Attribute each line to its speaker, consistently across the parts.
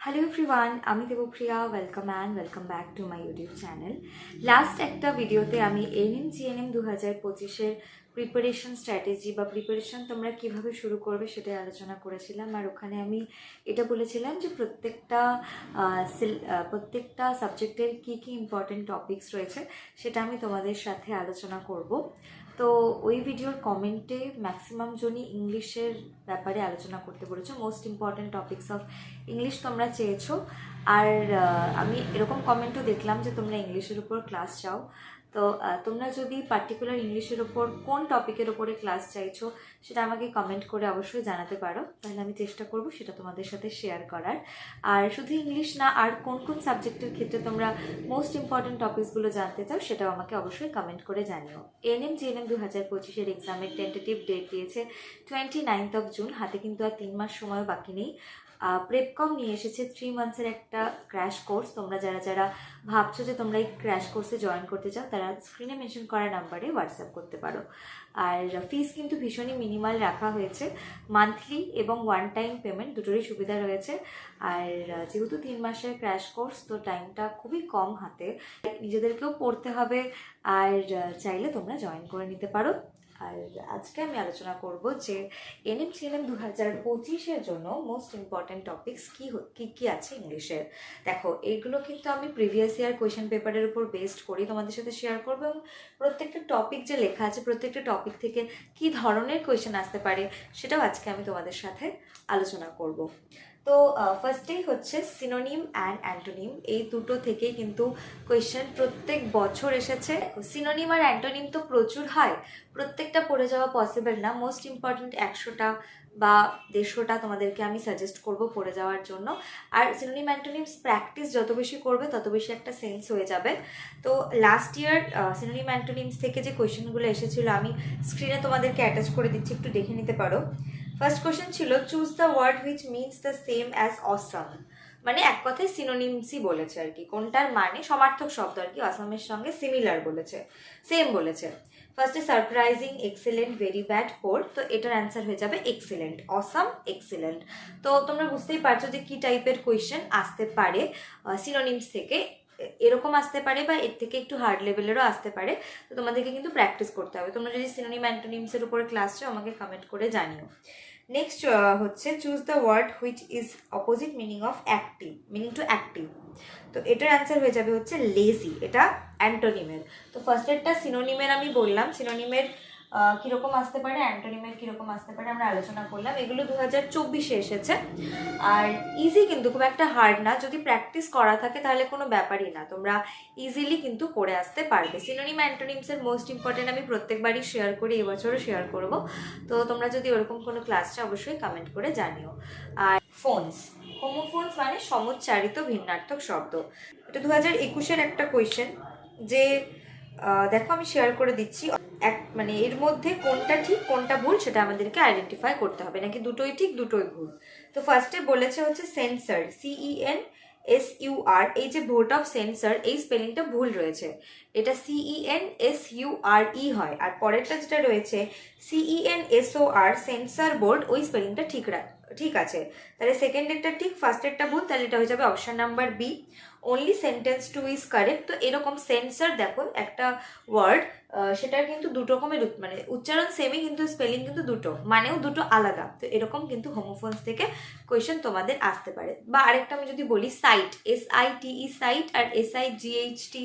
Speaker 1: Hello everyone, আমি Debapriya. Welcome back to my YouTube channel. Last একটা ভিডিওতে আমি জিএনএম 2025-এর প্রিপারেশন স্ট্র্যাটেজি বা প্রিপারেশন তোমরা কিভাবে শুরু করবে সেটাই আলোচনা করেছিলাম। আর ওখানে আমি এটা বলেছিলাম যে প্রত্যেকটা সাবজেক্টের কী কী ইম্পর্টেন্ট টপিকস রয়েছে সেটা আমি তোমাদের সাথে আলোচনা করব। তো ওই ভিডিওর কমেন্টে ম্যাক্সিমাম জনই ইংলিশের ব্যাপারে আলোচনা করতে বলেছো। Most important topics of English তোমরা চেয়েছো। আর আমি এরকম কমেন্টও দেখলাম যে তোমরা ইংলিশের উপর ক্লাস চাও। তো তোমরা যদি পার্টিকুলার ইংলিশের ওপর কোন টপিকের ওপরে ক্লাস চাইছো সেটা আমাকে কমেন্ট করে অবশ্যই জানাতে পারো, তাহলে আমি চেষ্টা করব সেটা তোমাদের সাথে শেয়ার করার। আর শুধু ইংলিশ না, আর কোন কোন সাবজেক্টের ক্ষেত্রে তোমরা মোস্ট ইম্পর্টেন্ট টপিকসগুলো জানতে চাও সেটাও আমাকে অবশ্যই কমেন্ট করে জানিও। জিএনএম 2025-এর এক্সামের টেন্টেটিভ ডেট দিয়েছে 29th of June। হাতে কিন্তু আর 3 মাস সময়ও বাকি নেই। প্রেপকম নিয়ে এসেছে 3 মান্থসের একটা ক্র্যাশ কোর্স। তোমরা যারা ভাবছো যে তোমরা এই ক্র্যাশ কোর্সে জয়েন করতে চাও তারা স্ক্রিনে মেনশন করা নাম্বারে হোয়াটসঅ্যাপ করতে পারো। আর ফিস কিন্তু ভীষণই মিনিমাল রাখা হয়েছে, মান্থলি এবং ওয়ান টাইম পেমেন্ট দুটোরই সুবিধা রয়েছে। আর যেহেতু 3 মাসের ক্র্যাশ কোর্স, তো টাইমটা খুবই কম হাতে, নিজেদেরকেও পড়তে হবে। আর চাইলে তোমরা জয়েন করে নিতে পারো। আর আজকে আমি আলোচনা করব যে জিএনএম 2025-এর জন্য মোস্ট ইম্পর্ট্যান্ট টপিকস কী আছে ইংলিশের। দেখো, এইগুলো কিন্তু আমি প্রিভিয়াস ইয়ার কোয়েশ্চেন পেপারের উপর বেসড করি তোমাদের সাথে শেয়ার করবো, এবং প্রত্যেকটা টপিক যে লেখা আছে প্রত্যেকটা টপিক থেকে কী ধরনের কোয়েশ্চেন আসতে পারে সেটাও আজকে আমি তোমাদের সাথে আলোচনা করব। তো ফার্স্টেই হচ্ছে সিনোনিম অ্যান্ড অ্যান্টোনিম। এই দুটো থেকেই কিন্তু কোয়েশ্চেন প্রত্যেক বছর এসেছে। সিনোনিম আর অ্যান্টোনিম তো প্রচুর হয়, প্রত্যেকটা পড়ে যাওয়া পসিবল না। মোস্ট ইম্পর্টেন্ট 100টা বা 150টা তোমাদেরকে আমি সাজেস্ট করব পড়ে যাওয়ার জন্য। আর সিনোনিম অ্যান্টোনিমস প্র্যাকটিস যত বেশি করবে তত বেশি একটা সেন্স হয়ে যাবে। তো লাস্ট ইয়ার সিনোনিম অ্যান্টোনিমস থেকে যে কোয়েশ্চেনগুলো এসেছিলো আমি স্ক্রিনে তোমাদেরকে অ্যাটাচ করে দিচ্ছি, একটু দেখে নিতে পারো। ফার্স্ট কোয়েশ্চেন ছিল choose the word which means the same as awesome. মানে এক কথায় সিনোনিমসই বলেছে আর কি, কোনটার মানে সমার্থক শব্দ আর কি অসামের সঙ্গে সিমিলার বলেছে, সেম বলেছে। ফার্স্টে সারপ্রাইজিং, এক্সেলেন্ট, ভেরি ব্যাড, পোর। তো এটার অ্যান্সার হয়ে যাবে এক্সেলেন্ট, অসাম, এক্সেলেন্ট। তো তোমরা বুঝতেই পারছো যে কি টাইপের কোয়েশ্চেন আসতে পারে সিনোনিমস থেকে। এরকম আসতে পারে বা এর থেকে একটু হার্ড লেভেলেরও আসতে পারে। তো তোমাদেরকে কিন্তু প্র্যাকটিস করতে হবে। তোমরা যদি সিনোনিম অ্যান্টোনিমসের উপরে ক্লাস চাও আমাকে কমেন্ট করে জানিও। নেক্সট হচ্ছে choose the word which is opposite meaning of active, meaning to active. তো এটার অ্যান্সার হয়ে যাবে হচ্ছে লেজি, এটা অ্যান্টোনিমের। তো ফার্স্টেরটা সিনোনিমের আমি বললাম, সিনোনিমের কীরকম আসতে পারে, অ্যান্টোনিমের কীরকম আসতে পারে আমরা আলোচনা করলাম। এগুলো 2024-এ এসেছে। আর ইজি, কিন্তু খুব একটা হার্ড না। যদি প্র্যাকটিস করা থাকে তাহলে কোনো ব্যাপারই না, তোমরা ইজিলি কিন্তু করে আসতে পারবে। সিনোনিম অ্যান্টোনিমসের মোস্ট ইম্পর্টেন্ট আমি প্রত্যেকবারই শেয়ার করি, এবছরও শেয়ার করব। তো তোমরা যদি ওরকম কোনো ক্লাসটা অবশ্যই কমেন্ট করে জানিও। আর ফোনস, হোমোফোনস মানে সমুচ্চারিত ভিন্নার্থক শব্দ। এটা 2021-এর একটা কোয়েশ্চেন যে দেখো আমি শেয়ার করে দিচ্ছি। মানে এর মধ্যে কোনটা ঠিক কোনটা ভুল সেটা আমাদেরকে আইডেন্টিফাই করতে হবে, নাকি দুটোই ঠিক দুটোই ভুল। তো ফার্স্টে বলেছে হচ্ছে সেন্সার, CENSUR। এই যে ভোট অফ সেন্সার এই স্পেলিংটা ভুল রয়েছে, এটা CENSURE হয়। আর পরেরটা যেটা রয়েছে CENSOR, সেন্সার বোর্ড, ওই স্পেলিংটা ঠিক আছে। তাহলে সেকেন্ডেরটা ঠিক, ফার্স্টেরটা ভুল, তাহলে এটা হয়ে যাবে option number B, only sentence two is correct. তো এরকম সেন্সার দেখো একটা ওয়ার্ড, সেটার কিন্তু দুটো রকমের মানে উচ্চারণ সেমই কিন্তু স্পেলিং কিন্তু দুটো, মানেও দুটো আলাদা। তো এরকম কিন্তু হোমোফোনস থেকে কোয়েশ্চেন তোমাদের আসতে পারে। বা আরেকটা আমি যদি বলি সাইট, SITE সাইট, আর SIGHT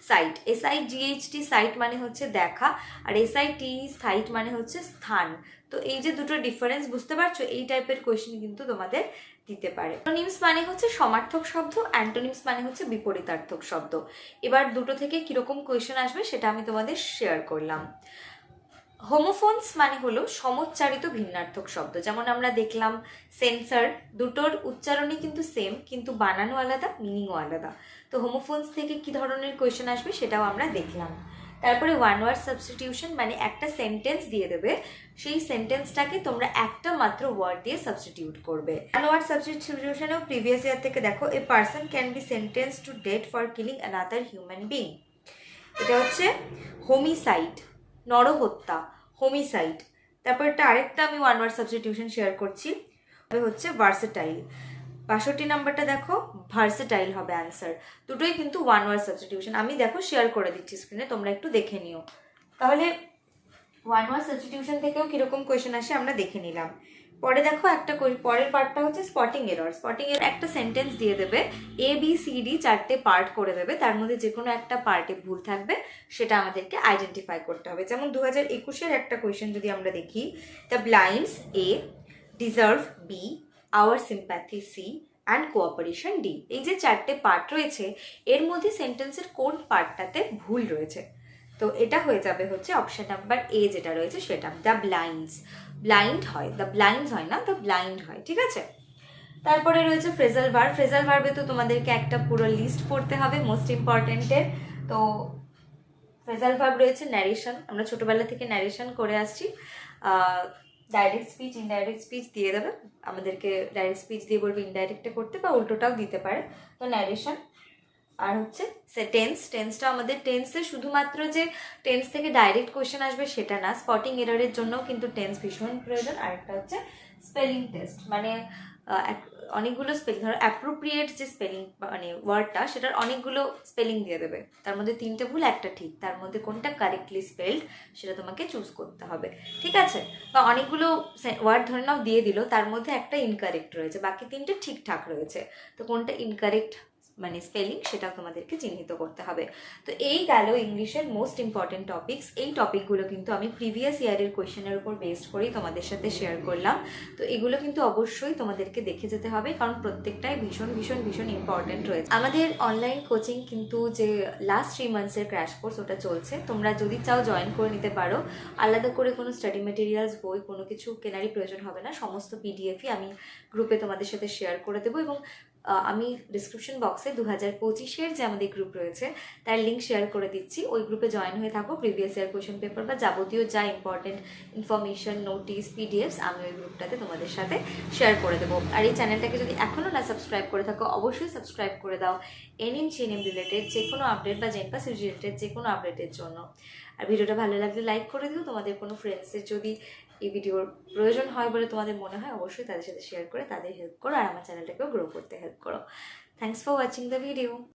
Speaker 1: সাইট। SIGHT সাইট মানে হচ্ছে দেখা, আর SITE সাইট মানে হচ্ছে স্থান। তো এই যে দুটো ডিফারেন্স বুঝতে পারছো, এই টাইপের কোয়েশ্চেন কিন্তু তোমাদের দিতে পারে। সিনোনিমস মানে হচ্ছে সমার্থক শব্দ, অ্যান্টোনিমস মানে হচ্ছে বিপরীতার্থক শব্দ। এবার দুটো থেকে কিরকম কোয়েশ্চেন আসবে সেটা আমি তোমাদের শেয়ার করলাম। হোমোফোনস মানে হলো সমোচ্চারিত ভিন্নার্থক শব্দ। যেমন আমরা দেখলাম সেন্সার, দুটোর উচ্চারণই কিন্তু সেম, কিন্তু বানানো আলাদা, মিনিংও আলাদা। তো হোমোফোনস থেকে কি ধরনের কোয়েশ্চেন আসবে সেটাও আমরা দেখলাম। তারপরে ওয়ান ওয়ার্ড সাবস্টিটিউশন, মানে একটা সেন্টেন্স দিয়ে দেবে, সেই সেন্টেন্সটাকে তোমরা একটা মাত্র ওয়ার্ড দিয়ে সাবস্টিটিউট করবে। ওয়ান ওয়ার্ড সাবস্টিটিউশনেও প্রিভিয়াস ইয়ার থেকে দেখো, a person can be sentence to death for killing another human being. এটা হচ্ছে হোমিসাইড, নরহত্যা, হোমিসাইড। তারপর আরেকটা আমি ওয়ান ওয়ার্ড সাবস্টিটিউশন শেয়ার করছি, হচ্ছে ভার্সেটাইল। 62 নাম্বারটা দেখো ভার্সেটাইল হবে অ্যান্সার, দুটোই কিন্তু ওয়ান ওয়ার্ড সাবস্টিটিউশন। আমি দেখো শেয়ার করে দিচ্ছি স্ক্রিনে, তোমরা একটু দেখে নিও। তাহলে ওয়ান ওয়ার্ড সাবস্টিটিউশন থেকেও কিরকম কোয়েশ্চেন আসে আমরা দেখে নিলাম। পরে দেখো একটা পরের পার্টটা হচ্ছে স্পটিং এরর। স্পটিং এর একটা সেন্টেন্স দিয়ে দেবে, ABCD 4টে পার্ট করে দেবে, তার মধ্যে যে কোনো একটা পার্টে ভুল থাকবে, সেটা আমাদেরকে আইডেন্টিফাই করতে হবে। যেমন 2021-এর একটা কোয়েশ্চেন যদি আমরা দেখি, the blinds A, deserve B, our sympathy C and cooperation D। এই যে 4টে পার্ট রয়েছে, এর মধ্যে সেন্টেন্সের কোন পার্টটাতে ভুল রয়েছে? তো এটা হয়ে যাবে হচ্ছে অপশন নাম্বার A যেটা রয়েছে সেটা, দ্য ব্লাইন্ডস। ব্লাইন্ড হয়, দ্য ব্লাইন্ডস হয় না, দ্য ব্লাইন্ড হয়, ঠিক আছে। তারপরে রয়েছে ফ্রেজাল ভার্ব। ফ্রেজাল ভার্বে তো তোমাদেরকে একটা পুরো লিস্ট পড়তে হবে মোস্ট ইম্পর্টেন্টের। তো ফ্রেজাল ভার্ব রয়েছে ন্যারেশন, আমরা ছোটবেলা থেকে ন্যারেশন করে আসছি। ডাইরেক্ট স্পিচ, ইনডাইরেক্ট স্পিচ দিয়ে দেবে আমাদেরকে, ডাইরেক্ট স্পিচ দিয়ে বলবে ইনডাইরেক্টে করতে, বা উল্টোটাও দিতে পারে। তো ন্যারেশন। আর হচ্ছে টেন্সটা আমাদের টেন্সে শুধুমাত্র যে টেন্স থেকে ডাইরেক্ট কোয়েশ্চেন আসবে সেটা না, স্পটিং এররের জন্য কিন্তু টেন্স ভীষণ প্রয়োজন। আর একটা হচ্ছে স্পেলিং টেস্ট, মানে অনেকগুলো স্পেলিং, ধরো অ্যাপ্রোপ্রিয়েট যে স্পেলিং মানে ওয়ার্ডটা, সেটার অনেকগুলো স্পেলিং দিয়ে দেবে, তার মধ্যে 3টে ভুল একটা ঠিক, তার মধ্যে কোনটা কারেক্টলি স্পেলড সেটা তোমাকে চুজ করতে হবে, ঠিক আছে। বা অনেকগুলো ওয়ার্ড ধরে নাও দিয়ে দিল, তার মধ্যে একটা ইনকারেক্ট রয়েছে, বাকি 3টে ঠিকঠাক রয়েছে, তো কোনটা ইনকারেক্ট মানে স্পেলিং সেটা তোমাদেরকে চিহ্নিত করতে হবে। তো এই গেল ইংলিশের মোস্ট ইম্পর্টেন্ট টপিকস। এই টপিকগুলো কিন্তু আমি প্রিভিয়াস ইয়ারের কোয়েশ্চেনের উপর বেসড করেই তোমাদের সাথে শেয়ার করলাম। তো এগুলো কিন্তু অবশ্যই তোমাদেরকে দেখে যেতে হবে, কারণ প্রত্যেকটাই ভীষণ ভীষণ ভীষণ ইম্পর্টেন্ট রয়েছে। আমাদের অনলাইন কোচিং কিন্তু যে লাস্ট 3 মান্থসের ক্র্যাশ কোর্স ওটা চলছে, তোমরা যদি চাও জয়েন করে নিতে পারো। আলাদা করে কোনো স্টাডি মেটেরিয়ালস, বই কোনো কিছু কেনারই প্রয়োজন হবে না, সমস্ত পিডিএফই আমি গ্রুপে তোমাদের সাথে শেয়ার করে দেবো। এবং আমি ডিসক্রিপশন বক্সে 2025-এর যে আমাদের গ্রুপ রয়েছে তার লিঙ্ক শেয়ার করে দিচ্ছি, ওই গ্রুপে জয়েন হয়ে থাকো। প্রিভিয়াস ইয়ার কোয়েশ্চেন পেপার বা যাবতীয় যা ইম্পর্টেন্ট ইনফরমেশন, নোটিস, পিডিএফস আমি ওই গ্রুপটাতে তোমাদের সাথে শেয়ার করে দেবো। আর এই চ্যানেলটাকে যদি এখনও না সাবস্ক্রাইব করে থাকো, অবশ্যই সাবস্ক্রাইব করে দাও এনএম জিএনএম রিলেটেড যে কোনো আপডেট বা জেনপাস রিলেটেড যে কোনো আপডেটের জন্য। আর ভিডিওটা ভালো লাগলে লাইক করে দিও। তোমাদের কোনো ফ্রেন্ডসের যদি এই ভিডিওর প্রয়োজন হয় বলে তোমাদের মনে হয়, অবশ্যই তাদের সাথে শেয়ার করে তাদের হেল্প করো, আর আমার চ্যানেলটাকেও গ্রো করতে হেল্প করো। Thanks for watching the video.